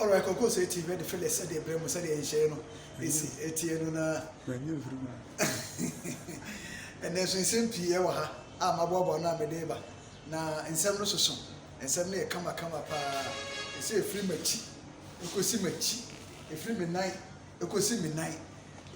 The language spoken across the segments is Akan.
Alright, Coco say TV the fella said the bremo said the enshare no. Esi etienu na. And then so pie wa ha. Ah mabobo na medeba. Na nsem no soso. Nsem na kama pa. Esi efiri machi. Ekosi machi. Efiri me nine. Ekosi me nine.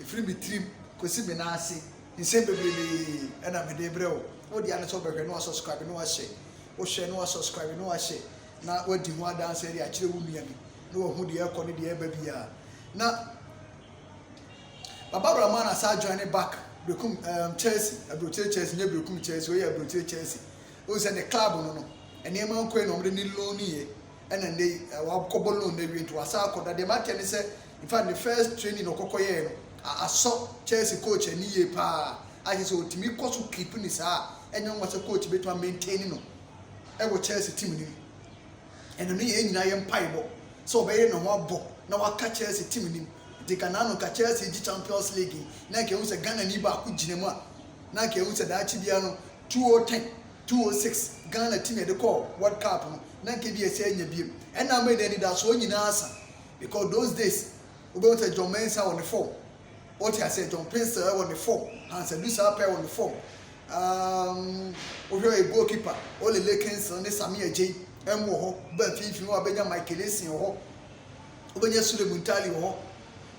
Efiri me trim. Ekosi me na ase. Nsem bebrebe na medebre o. Wo dia no so behwe no subscribe no share. Wo share no subscribe no share. Na wadi ho adanse ri akire wo nua mi. No who the aircon the air baby. Now, Baba Ramana sa joining back. Become Chelsea, a British Chelsea, never become Chelsea, we are British Chelsea. Who's in the club no, and the man queen on the loan and then they were couple loan they went to a circle that the matter said, in fact, the first training of Cocoyeno, I saw Chelsea coach and ye pa. I just want to me cause to keep in his eye, and young was a coach between maintaining. I was Chelsea team, and the knee I am piebald. So be no more bo na waka Chelsea team nim de kana no ka Chelsea di Champions League na ke hu se Ghana ni ba ku gine mu a na ke hu se da chi bia no 2010 2006 Ghana team e de call World Cup no na ke bia se anya biem and na me de da so nyina asa because those days we go to John Mensah on the form what I say John Prince on the form and say Lucia pair on the form we have a goalkeeper Ole Lekens on the Samia J Emo ho ba fifi ho abenya Michael Essien ho obenya Sule Muntali ho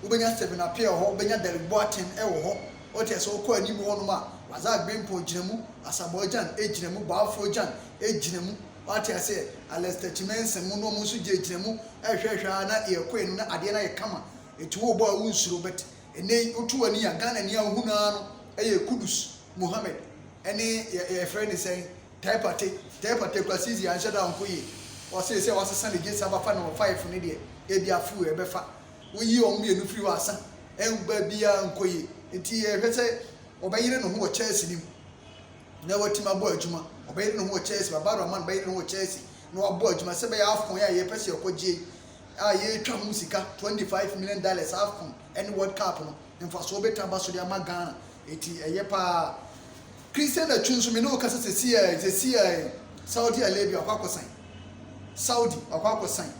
obenya Steven Appiah ho obenya Derek Boateng ho ote so ko anim ho no ma Razak Bempo ginemu Asamoah ginemu Baafo ginemu what I say Alistair Chimensen mu no mu so ginemu ehwehwa na ekwe na ade na yekama etu wo bo awunsuro bet ene otu ani ya Ghana ni ahu na no eye Kudus Mohammed ene ye friend is saying Type class and shut down for ye. Or say, was a Sunday gets about 5 for Nidia, Ebi a fool, a befa. We you on me a new free wassa, and baby uncoy. It say, obey you know who chasing him. Never to my boy Juma, obey no more chase, but man bait no chasing. No boy Juma, say half my ye press your coji. Ah, ye tram musica, $25 million half and World Cup, and for so better Basudia Magana. It a yepa. Christian that choose me no kasa see Saudi Arabia kwako sign Saudi akwako sign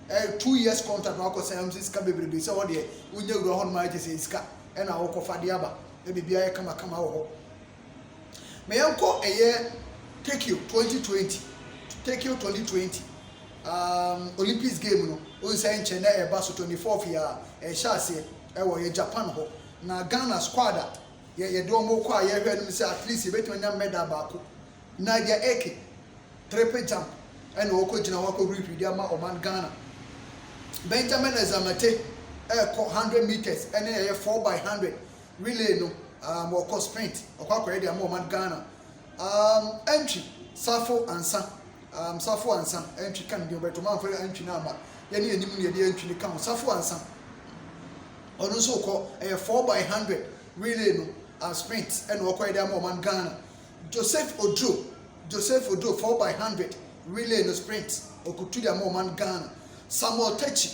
2 years contract kwako sign am sika bebrebe say wo de unye wuro hon ma je say sika e na wo kofa de aba e bibia kama wo ho me yanko Tokyo 2020 Olympics game no on say nche na e ba so 24th year e sha ase e wo ye Japan ho na Ghana squad ye do mo kwa ye hwe no say at least betwe nya medal baako na dia eke triple jump and woko gina wako repeat dia ma oman Ghana Benjamin Ezamate 100 meters and 4x100 relay no woko sprint okwa dia ma oman Ghana entry Safo Ansa entry kan dia beto man for entry na ma ye ne anim ne dia entry kan Safo Ansa ono so ko 4x100 relay no sprint and woko dia ma oman Ghana Joseph Odro 4x100 relay no sprint okutu dia ma oman Ghana Samuel Techi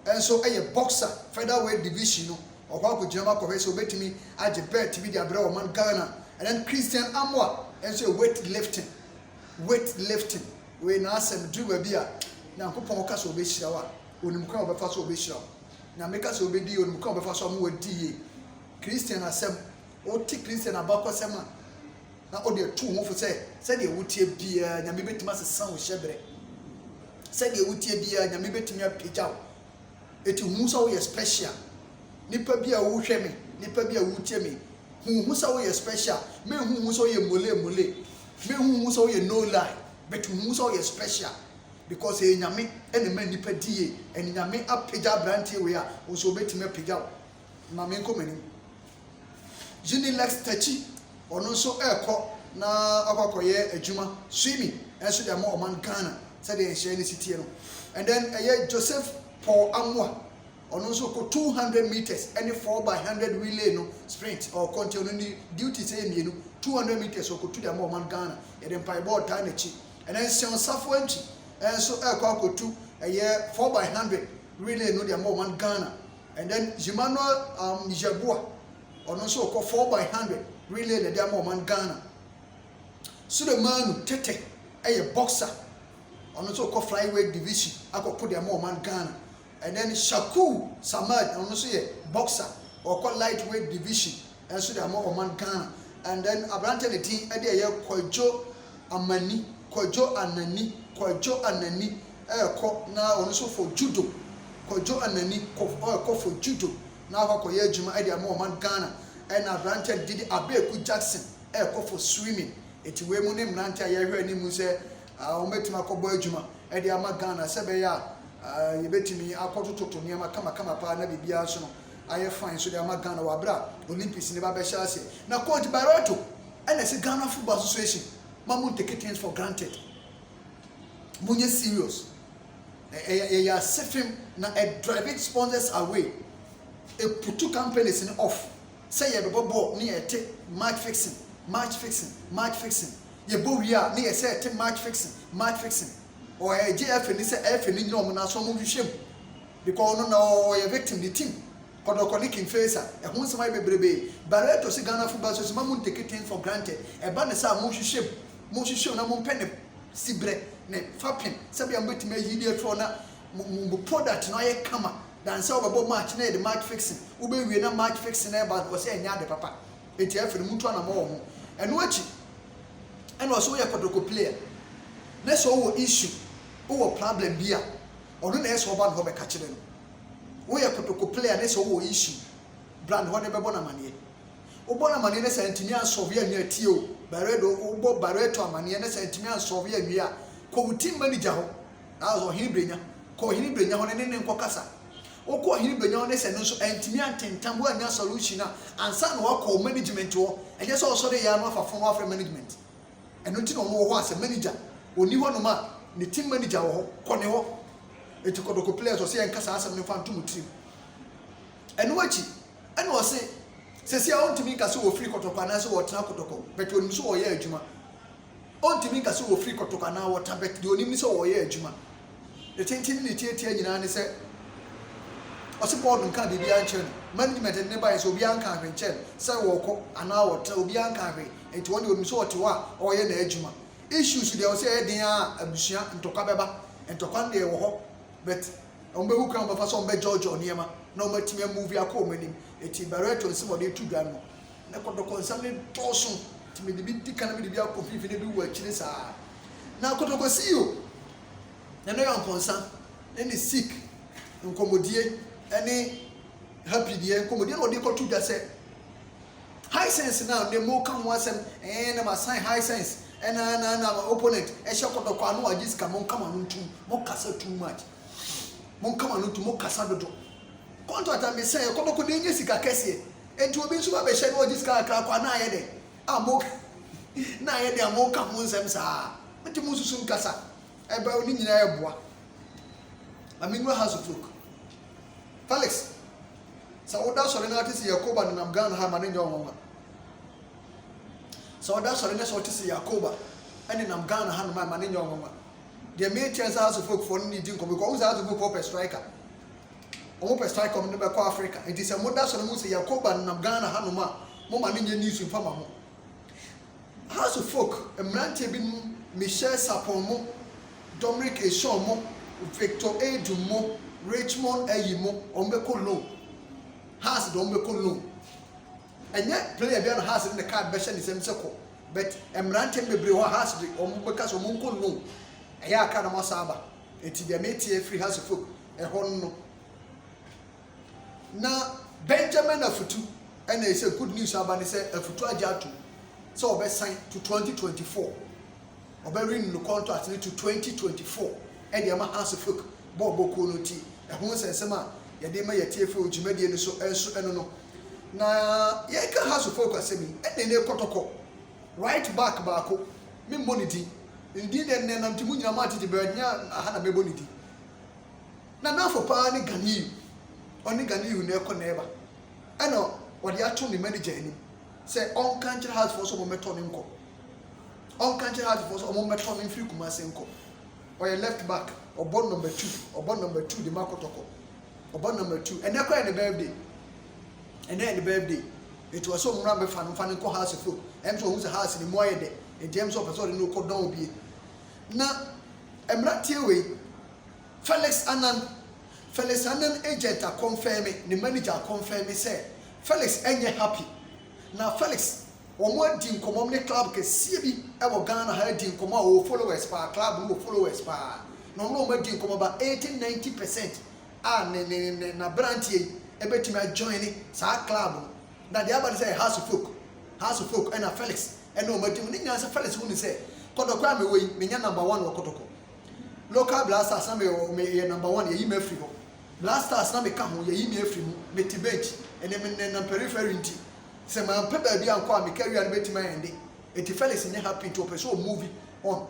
and so boxer featherweight division no okwa ko jema ko so betimi age bet bi dia bra oman Ghana and then Christian Amwa and so weightlifting we na asem du ba bia na nkopon ka so obehira wa onimka obefa so obehira na meka so obedi onimka obefa so mo wadi Christian asem o ti Christian abakọ sema na o de tu ho fo se de wutie bia nyame betima sesan wo hyebre se de wutie bia nyame betimi apagyaw eti hu so wo special nipa bia wo hwe me nipa bia wutie me hu so wo special me hu so wo mole me hu so wo no lie but hu so wo special because nyame ene ma nipa die ene nyame apagya brantie we a wo so betimi apagyaw ma me nkomani Unilex Techi ono so eko na akwakoye adwuma swimming enso de ma oman Ghana said the share city no and then Joseph Paul Amwa ono so ko 200 meters any 4x100 relay no sprint or continue ni duty say mienu 200 meters ko to de ma oman Ghana e dem pai ball time echi and then Sion Safo entry enso eko akotu 4x100 relay no de ma oman Ghana and then Emmanuel Jabua ono so ko 4x100 relay the dia man Ghana Sulemanu Tete boxer ono so ko flyweight division akọ put dia man Ghana and then Shaku Samad ɔno nso yɛ boxer ɔkɔ lightweight division ɛnso de ama ɔman Ghana, and then aberante ne tin ɛde ɛyɛ Kwadwo Anani ɛkɔ na ɔno nso for judo. Kwadwo Anani ɛkɔ for judo na akɔyɛ adwuma ɛde ama ɔman Ghana, ɛna aberante Didi Abeku Jackson ɛkɔ for swimming. Eti we mu ne mmerante a yɛhwɛ anim sɛ wɔbɛtumi akɔbɔ adwuma ɛde ama Ghana sɛ bɛyɛ a yɛbɛtumi akɔtototo nneɛma kama paa na biribiara so no ayɛ fine so de ama Ghana wɔ abere a Olympics ne ba bɛhyɛ ase. Na Coach Barreto ɛna sɛ Ghana Football Association ma mo take things for granted. Munye serious. Ɛyɛ asefim na drive sponsors away. Putu companies in off. Sɛ yɛbɛbɔ ball ne yɛte match fixing. Yɛbɔ wie a ne yɛsɛ yɛte match fixing. Or JF ni sɛ F ni nyina ɔmo na so ɔmo hwehwɛ mu. Because ɔno na ɔyɛ victim the team. Kɔdɔkɔne king face a ɛho nsɛm ayɛ bebrebe. Barreto sɛ Ghana Football Association ma mo take things for granted. Ɛba ne sɛ a mo hwehwɛ mu na mo mpɛ ne sibrɛ ne fapem sɛ bia mo betumi ayi die tro na mo product no ayɛ kama dan sɛ ɔbɛbɔ match na yɛde match fixing wobɛwie na match fixing na ɛba ɔsɛ ɛnya ade papa eti afiri mu to na mo wɔ ho ɛno akyi ɛna ɔsɛ woyɛ kɔdɔkɔ player na sɛ ɔwɔ issue ɔwɔ problem bi a ɔno na ɛsɛ ɔba no hɔ bɛka kyerɛ no woyɛ kɔdɔkɔ player na sɛ ɔwɔ issue brand hɔ ne bɛbɔ na maneɛ wobɔ na maneɛ na sɛ ntumi asɔve anwia tie o Barreto amaneɛ na sɛ ntumi asɔve anwia a kɔ team manager hɔ aso ɔhene brenya kɔ ɔhene brenya hɔ ne nkɔ kasa wokɔ ɔhene brenya hɔ ne sɛ no nso ntumi antentam wo anya solution a ansa na wakɔ management hɔ ɛnyɛ sɛ ɔsɔre yɛ ano afa fon afre management ɛno nti na ɔmo wɔ hɔ asɛ manager oni hɔ nom a ne team manager wɔ hɔ kɔ ne hɔ eti kɔdɔkɔ players ɔsɛ yɛn kasa asɛm ne fa ntom team ɛno akyi ɛna ɔsɛ sɛsi a ɔntumi nkasa wɔ free kɔtɔkɔ anaasɛ wɔtena kɔtɔkɔ bɛtɛ onim sɛ wɔyɛ adwuma ɔntumi nkasa wɔ free kɔtɔkɔ anaa wɔta bɛtɛ deɛ onim sɛ wɔyɛ adwuma ne tenten ne tietie nyinaa ne sɛ ɔsɛ bɔɔdo nka biribiara nkyɛn no management ne ba yɛ sɛ obiara nka ahwɛ nkyɛn sɛ wɔkɔ anaa wɔtena obiara nka ahwɛ nti wɔn deɛ onim sɛ wɔte hɔ a ɔyɛ n'adwuma issues deɛ ɔsɛ ɛyɛ den a abusua ntɔkwa bɛba ntɔkwa deɛ wɔ hɔ but ɔmo bɛhu kwan bɛfa sɛ ɔmo bɛgyɔɔgyɔɔ nneɛma na ɔmo atumi amuvi akɔ ɔmo anim eti Barreto nsɛm ɔde etu dwa no na kɔdɔkɔ nsɛm ne dɔɔso tumi de bi di kan bi de bi akɔ fifi ne bi wɔ akyire saa na kɔdɔkɔ CEO na no yɛ nkɔnsa ne sick nkɔmɔdie ɛne happy deɛ nkɔmɔdie na ɔde kɔtu dwa sɛ high sense na ne mo ka ho asɛm na ma sign high sense na opponent ɛhyɛ kɔdɔkɔ ano agye sika mo nkama no ntum mo kasa too much mo nkama no ntum mo kasa dodo contract am say kɔdɔkɔ de nye sika kɛseɛ enti obi nso ba bɛ hyɛ no agye sika akra kwa na ayɛ de mo na ayɛ de mo ka ho nsɛm saa meti mo susu nkasa ɛba oni nyina ɛboa aminu house of folk Felix sa oda sɔre na atisi Yakoba na nam Ghana ha ma ne nyɛ ɔnwa sa oda sɔre na sɛ ɔtisi Yakoba ɛne nam Ghana ha ma ne nyɛ ɔnwa deɛ me chance house of folk for ne di nkɔ because house of folk per striker ɔmo per striker ɔmo ne bɛkɔ Africa enti sɛ mo da sɔre mo sɛ Yakoba na nam Ghana ha no ma mo ma ne nyɛ news mfa ma ho house of folk mmeranteɛ bi Michelle Sapon mo Dominic Eshon mo Victor Edum mo Richmond Eyimo ombeko low has the ombeko low enye player bia no has in the card be share same seko but emrante bebre ho has the ombeka so monko low eya aka na masaba eti de metie free has folk e ho no na Benjamin Afutu and they say good news about say Afutu ajatu so obe sign to 2024 obe renew the contract to 2024 and the ama has folk bobo ko no ti ehun sensem a ye de ma ye tie fe ojumadie ni so enso eno no na ye ka haso focus mi ene ne kotoko right back baako me monidi ndi ne nam timu nyina ma tete be nya aha na me bonidi na nafo pa ni Ganiyu oni Ganiyu ne ko na eba eno wode ato ni manager ani say on country house for so mo meto ni nko on country house for so mo meto ni free Kumasi nko or your left back or ball number 2 the Makotoko or ball number 2 and they're the birthday and then the birthday it was so mrambe fan ko house of em so who's a house in moye de in terms of person no ko don bi na emratie we Felix Felix anan agent a confirm the manager confirm say Felix enye happy. Now Felix omo di nkomo ne club ke sie bi e wo Ghana ha di nkomo o followers pa club no followers pa. No no ma di nkomo ba 80-90% na branch e betima join sa club. Na the other say House of Folk and Felix and no ma di ni nyansa Felix hu ni say kodokwa me we menya number 1 wo kotoko. Local blasters na me number 1 ye me free ho. Blasters na me ka ho ye me free mu me bench ene na periphery nti se man pe ba bi anko a me carry an betima ende eti Felix nye happy to person movie on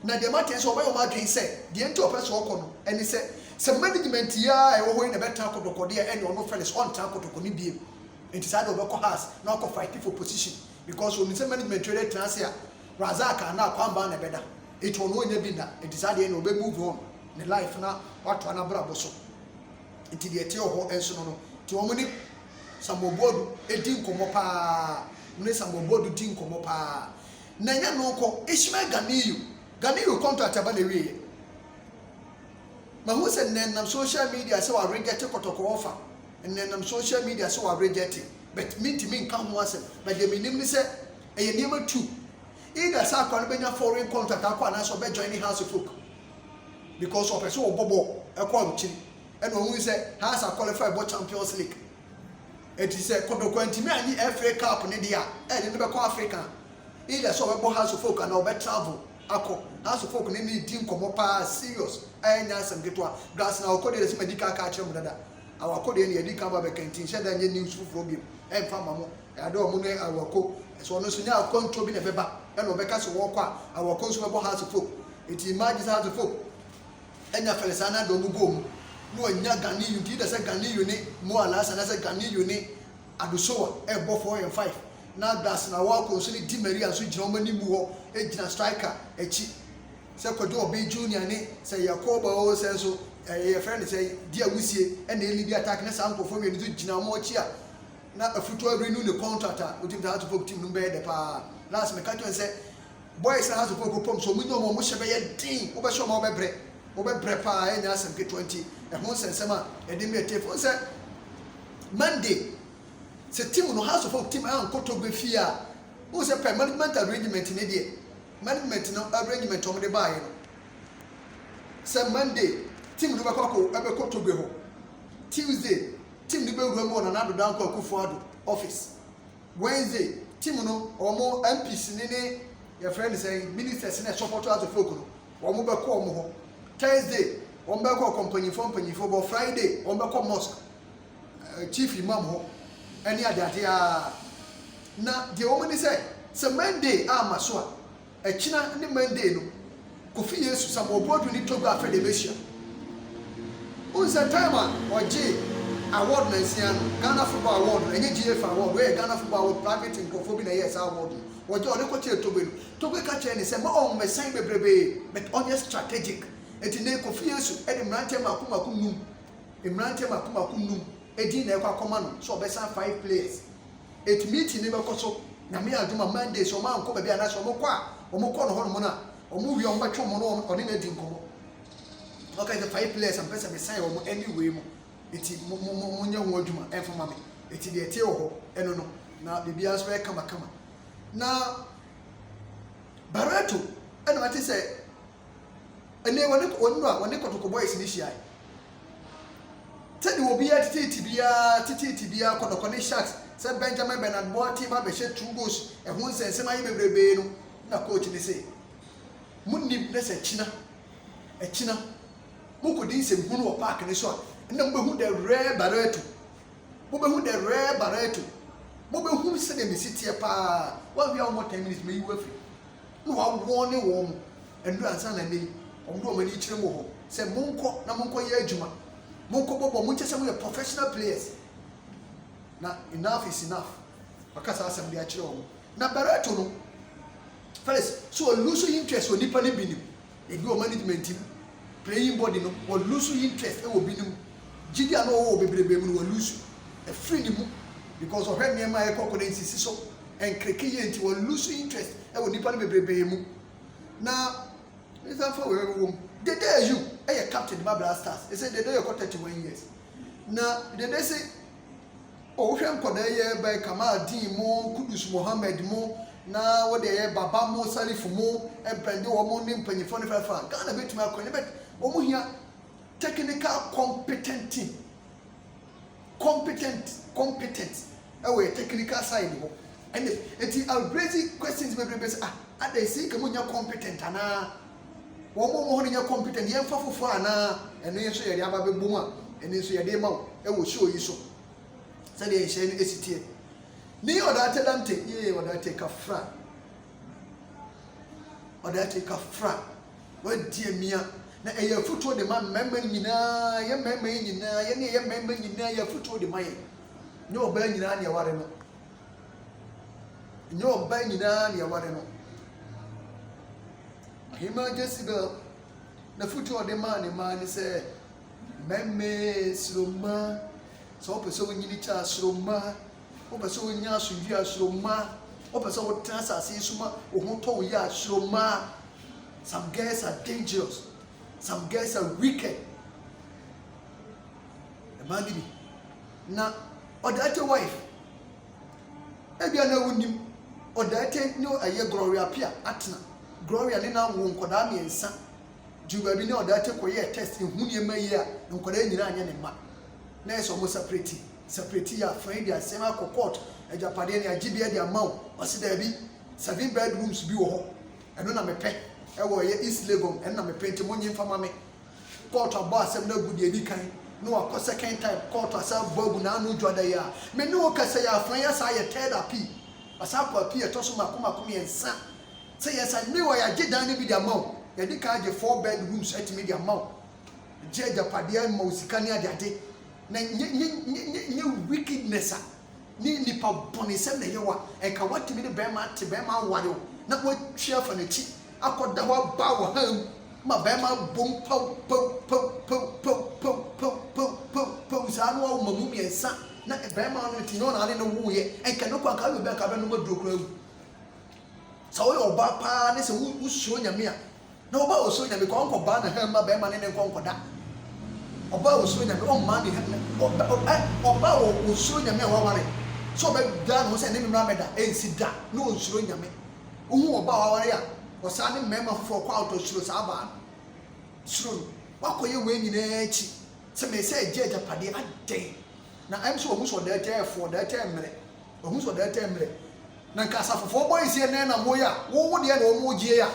na de matter so obayo ma dwen say de enti person okọ no eni se management ya e wo ho na beta kodokode ya ene ono Felix on ta kodokode ni biem enti sa de obekọ house na okọ fight for position because when say management trade transfer Razaka na kwamba na beda it will no nya bi na enti sa de ene obe move on ne life na wato na bra boso enti de eti ho enso no ti wo ni Samobodu edi nkomo pa mune Samobodu di nkomo pa na nya no ko Ishmael Ganiyu contract aba na wiye ma hu se nenam social media se wa reject kotoko offer nenam social media se wa reject but minti min kan ho ase but de minim ni se eye niam tu either sa kwa no benya foreign contract akwa na so be join House of Folk because of person obobo ekwa ruchi and hu se House qualify for Champions League. It is a Kodokwanti me FA Cup ne dia e ne be ko Africa either so we House of Folk and we travel akọ House of Folk ne di nkomo pa serious anya asem getwa gas na okode le medical ka kire mu dada awakode ne yedi ka ba be kantin she da nye news fufuro bi e mfa mamo e ade omo ne awako so no so nya control bi ne beba e no be ka so wo kwa awako so we House of Folk it imagine House of Folk enya Felixana do mu gom no anya Ganiyu ti da se Ganiyu ni mo alasa na se Ganiyu ni adusowa e bo 4 and 5 na gas na wa ko so ni Di Maria so gina omani mu ho e gina striker echi se Kojo Obi Junior ni se Yakoba o se so e friend se Di Awusie e na eli bi attack na sam kofo mi ni gina mo chi a na afuto renew the contract a utim da House of Folk team no be de pa last me catch say boys na House of Folk pom so munyo mo hye be ye din wo be so mo be bre pa e nya asem ke 20 e ho sensema e de me tefo se Monday se team no House of Folk team an koto be fia wo se permanent arrangement ne de management no arrangement o mo de bae no se Monday team no be koto be ho Tuesday team no be ru mo na do dan ko Akufo-Addo office Wednesday team no omo MPs ne your friend say ministers na support House of Folk no omo be ko omo ho Thursday omo be ko company for but Friday omo be ko mosque chief imam ho any ade a na the woman say Monday amaso a china ni Monday no Kofi Yesu Samobodu ni Togo afa de besia unsa time oje award na nsia no Ghana Football Award enye GF award we Ghana Football Award private incofobi na yes award oje ole ko tie Togo ka che ni say ma on mesan bebrebe but on strategic etine Kofi Yesu e de mrante makumakum num mrante makumakum num edi na ekwa koma no so obesa 5 players it meeting ne bekoso na me aduma Monday so ma nko bia na so mo kwa no ho no na omo wi omba twa mo no oni na di nkomo okay the 5 players am pesa me sign omo anyway mo eti mo nya ho aduma enfoma me eti de eti ho eno no na bibia so e kama na Barato eno ati say ene woni kotoko boys ni hia tedi obi ya titi bia kodokone Sharks se Benjamin Bernard Boati ma be she 2 goals e ho nsense ma yebebrebe no na coach ni say munni na se china mukodi nsem hunu o park ni so na mbehu the rare Barato mbehu se de misiti pa wa wi almost 10 minutes me you afi no wa won ni wo mu endu ansa na nei omdo mani chire mo ho se monko ye adwuma monko bobo munche se mo professional players na enough is enough akasa asem dia chire wo na Barato no first so lose interest oni pa ne binim ebi o management team playing body no wo lose interest e wo binim gidia no wo bebrebe mu no wo lose e free ni mu because of her name my confidence so and kreki nti wo lose interest e wo nipa ne bebrebe mu na is that for we the day you captain the Black Stars. They said they do 31 years. Now they say, oh, we am koda by Kamal Dean mo, Kudus Mohammed mo, now what they Baba mo, Salif mo, and Pendy or mo name penny 45 francs. Can't a bit my coin, but omo here technical competent team. Competent. Away technical side. And it's a crazy questions maybe at they say come on competent ana one more on your competent yen for ana and then so ya ba be buma and then so ya dey ma e wo show you so say dey share ni esitie ni oda tedante ye oda take a fra wa die mia na e ya futo de ma member nyina ye member nyina ye ne ye member nyina ya futo de ma ye nyo ba nyina ne ware no nyo ba nyina ne ware no Hima Jessica, the future of the man say, Meme Sloma, so pursuing Yinita Sloma, or pursuing Yasuya Sloma, or pursuing Tassa Sisuma, or Honto Ya Sloma. Some guys are dangerous, some guys are wicked. The man did now, or that your wife. Maybe I know him, or that no a year Gloria Pia Atna. Gloria Lina won koda miensa juba bi ne oda te koye test ehunu ema yi a nkoda nyina anya ne ma na eso mo separate ya friend ya sema ko court ejapade ne agibia dia maw wose da bi 7 bedrooms bi wo ho eno na mepe e wo ye East Legon en na mepe nti monyi mfa mame court abo asem na gudi edi kan no akọ second time court asa bogu na anu dwada ya me ne wo kasa ya friend ya sa ye third appeal asa ko appeal to so makoma ensa. Say yes, I knew I did down with the amount. You did carry 4 bedrooms at me the amount. Judge a padia Mousicania day. New wickedness. Ni pa boni sem na yewa. And can what to me the Bema to Bema Wado. Not what share for the cheap. I could the one bow home. My Bema boom Zano Mamumi and son. Not a Bema on it, no, I didn't know who and cannot come back. I don't know. So you oba pa ne se wo so nyame a na oba wo so nyame ko onko ba na hemma be ma ne ne ko da oba wo so nyame o ma ne oba wo so nyame wa ware so be da no se ne mi mra meda ensi da no o so nyame ohu oba wa ware a o sa ne mema fofo kwa auto suro sa ba suro wa ko ye we nyina echi se me se je japade ade na am so ohu so da te for da te mre ohu so da te mre na nkasa fofo boy sie na na moya wo de na omo gie ya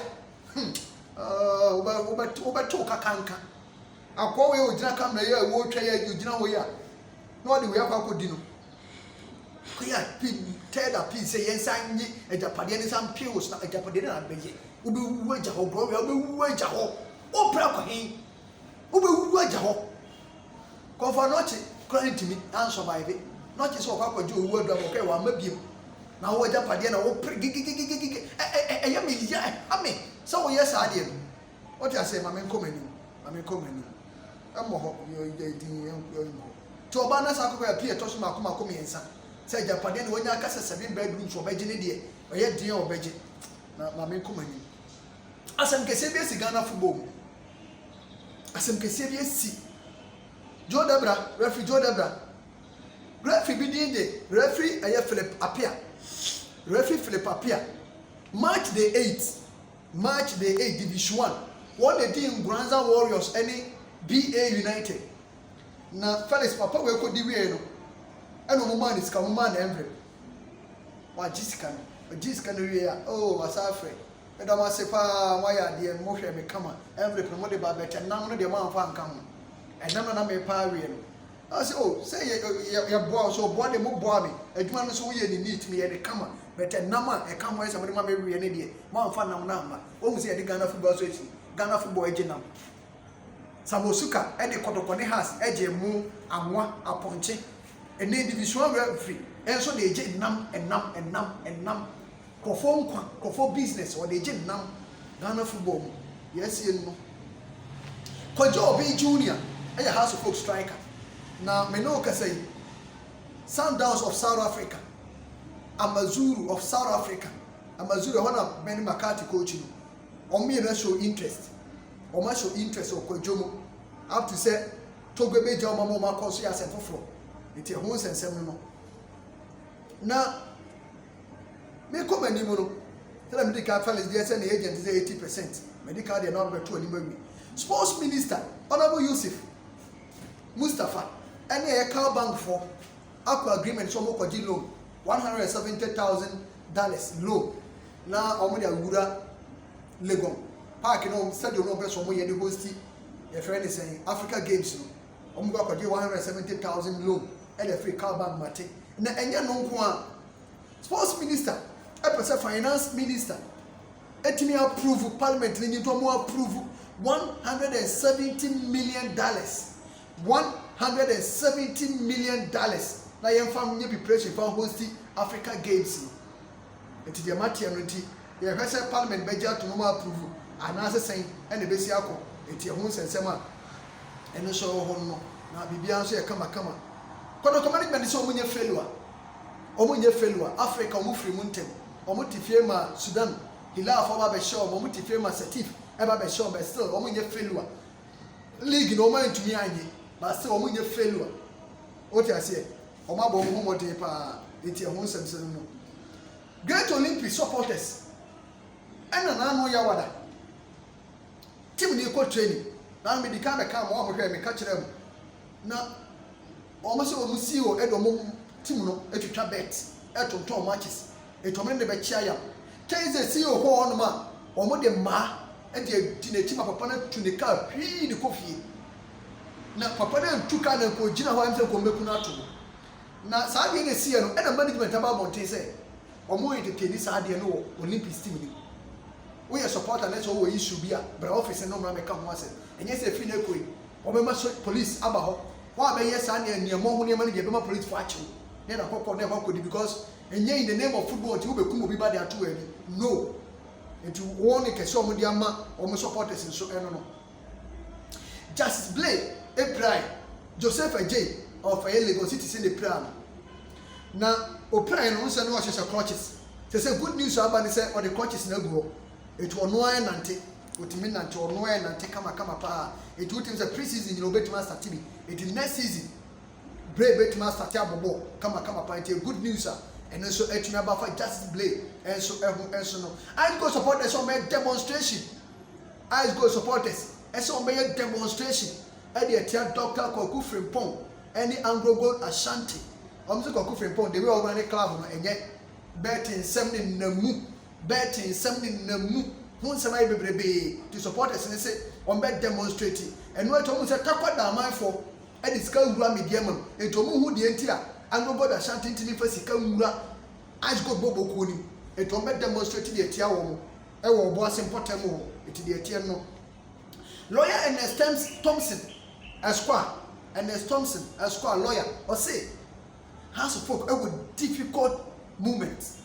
oba to kakanka akwa we ogina kamera ya wo twa ya ogina wo ya no de we akwa di no ko ya pin teda pin se yen san nyi ejapade ne san pills na ejapade na beje obe wu aja ho bro obe wu aja ho o pra ko hin obe wu aja ho ko fa no chi credit me and survive no chi so kwa ju wu adu abokai wa mabiem na wo japade na wo gigigigigi ya me ya ame so wo yes ade what you say mame komani amo ho yo din yo to oba na sa ko ya pie to so makoma ensa say japade na wonya aka 7 bedrooms so beje ne de oye din o beje na mame komani asem kese bi esi Ghana football asem kese bi esi Joe Debra referee bi din de referee aye Philip Apia March the 8th Division 1 what they did in Granza Warriors any BA United na Felix papa we ko di we no eno mo man is ka mo man envy wa Jessica no we ya oh wasafre e da ma se pa wa ya de mo hwe me kama envy mo de ba beta nam no de ma fa nka mo e nam na me pa we no I say oh say ya boy so boy de mo boy me adwuma no so we ye ni neat me ye de kama but nama e come where somebody ma be we ne de ma fa nam na ma o mu say e de Ghana football so echi Ghana football eje nam Samosuka e de Kotokone has eje mu anwa aponche e ne division referee e so de eje nam kofo business or de eje nam Ghana football yes ye no Kojo Obi Junior e ya House of Folk striker na me no ka say Sundowns of South Africa Amazulu of South Africa Amazulu one of Benny McCarthy coaching on me show interest or show interest or Kojomo up to say Togo be jama mo ma cause ya se foforo enti ho nsensem no na me come ani mo no tell me the capital is there say the agent is 80% medical they not beto ani mawi sports minister honorable Yusuf Mustafa any account bank for aqua agreement so mo kwaji loan $170,000 loan na omo dia wura Legon park no stadium no be so mo ye the host your friend is saying Africa Games no omo gba kwaji $170,000 loan and the free car bank mate na enya no nko a sports minister a finance minister etimi approve parliament ni to mo approve $170 million $170 million na yem fam nye preparation for host Africa Games enti de matia no nti ye hwese parliament beja to mo approve anase sen ene besi akọ enti ho nsensem a eno so ho no na bibia nso ye kama kodo command bend so omunye failure Africa omu free muntem omu tifie ma Sudan Hilal for ba show omu tifie ma Setif e ba show but still omunye failure league no man tumi anye but still omunye failure o ti ase omu abo omu modern pa enti ho nsensem no Great Olympic supporters ena na no ya wada team ni ko training na me di ka be ka mo hwe me ka kire mu na omo se omu CEO edo mo team no etwetwa bet etonton matches etomre de be chia ya kenze CEO ho on ma omo de ma e de di na team papa na tu ne ka hwi de kofie na papa na ntuka na ko gina ho amse ko meku na to na saa de ne sie no e na management aba bonte se omo e de teni saa de no Olympics team ni we are supporter na so we issue bia bra office no ma me ka ho ase enye se fi na koi obema police aba ho wa be yes and niamo ho niamo ne be police for action na kokko na kokko because enye in the name of football ti wo be kum obi ba de ato ani no enti won ke so mo di ama o mo supporters so eno no Justice Blay Ebrai Joseph Ajay of Lagos City say the plan na o plan no say no hye clutches say good news about ni say o the clutches na go it will no nante otimi nante o no nante kama pa it will think say pre-season you know bet master TV it next season brave bet master abobo kama pa it good news and so etumi aba for Justice Blay and so no I go support the some demonstration I go supporters and so make demonstration at the Dr. Kwaku Frimpong any Anglo Gold Ashanti Omzo Kwaku Frimpong they will run a club and yet betting 70 namu betting 70 namu won samai bebrebe to support us and say on bet demonstrating and what almost a takwa da man for e disika wura media man e to mu hu de entia Anglo Gold Ashanti ntini fa sika wura as go bobo ko ni e to bet demonstrating de tia wo e wo bo asempotem wo e ti de tia no lawyer Ernest Thompson Esquire lawyer or say House of Folk with difficult moments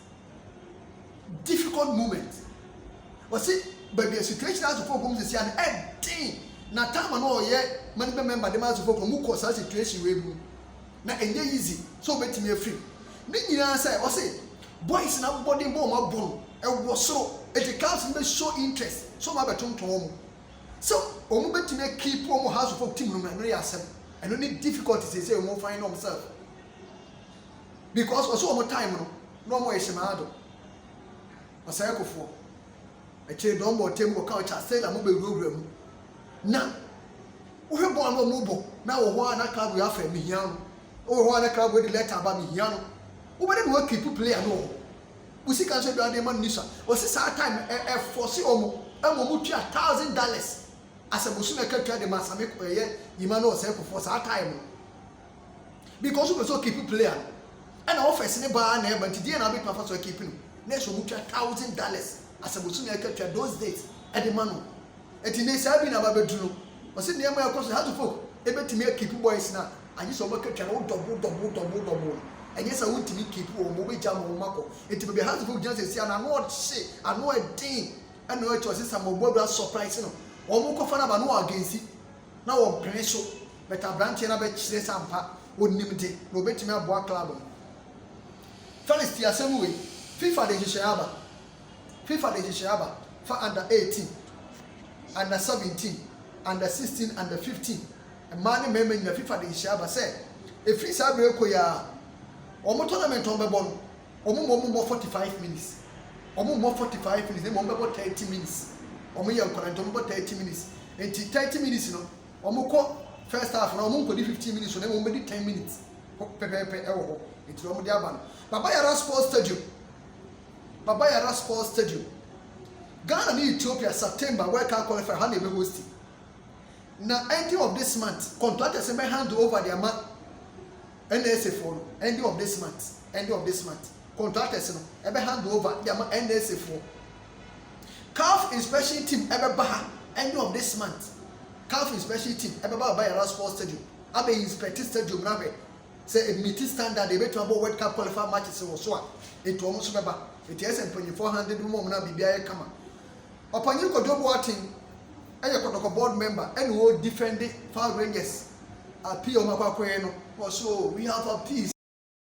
or see but the situation House of Folk comes to see an ending na time no ye man member the House of Folk mu cause situation we bu na enye easy so betimi free ni nyina say or say boys na body bomb abon e wo so it can't be show interest so ma betonton so omo betimi keep omo House of Folk team no na ya asem and only difficulties say omo find themselves because also omo time no mo ehemado osay kofo e che don bo tem ko ka cha say la mo be wura mu na wo hebo no mo bo na wo ho ana club ya fa mi hian wo ho ana club we letter ba mi hian wo be no keep player no wo si kan so do ade man nisa wo si sa time e force omo mu tua $1,000 asabusu na ka tua de masame ko ye yima no osay kofo sa time because we so keep player and office ne ba na e ba ti die na be pa so keep no na so mu tua $1,000 asabusu na ka tua those days e de manu eti ne sa bi na ba beduru o se ne ma yakoso House of Folk e betimi keep boys na anyi so ba ka tua no double enye sa wutimi keep o mo be jam o mako eti be House of Folk just say na no she ano e din and no e cho se sa mo bobra surprise no o mo ko fa na ba no against na wo pere so beta branch na be chire sampa wonim de no betimi aboa club first year asemu we FIFA de hishaba for under 18 under 17 under 16 under 15 mmaa ne mmarima nyina FIFA de nhyia aba sɛ efiri saa abere kɔ ya ɔmo tournament ɔmo bɛbɔ no ɔmo 45 minutes ɔmo 45 minutes ɔmo bɛbɔ 30 minutes ɔmo yɛ nkɔla nti ɔmo bɔ 30 minutes nti 30 minutes no ɔmo kɔ first half na ɔmo nkɔdi 15 minutes na ɔmo bɛdi 10 minutes pɛpɛɛpɛ ɛwɔ hɔ nti ɔmo de aba no Baba Yara Sports Stadium Ghana and Ethiopia September World Cup qualifier how they be hosting. Now ending of this month, contractors may hand over their month. NSA for ending of this month. Contractors no ever hand over their NSA for. CAF inspection team ever baha ending of this month. CAF inspection team ever Baba Yara Sports Stadium. Abe inspect stadium now. Say a meeting standard they bet about World Cup qualifier matches or so. It almost remember. It is 400 more na bibia kama. Opanyi Kojo Boateng eye Kotoko board member and who defend Far Rangers appeal makwa no. So we have a peace.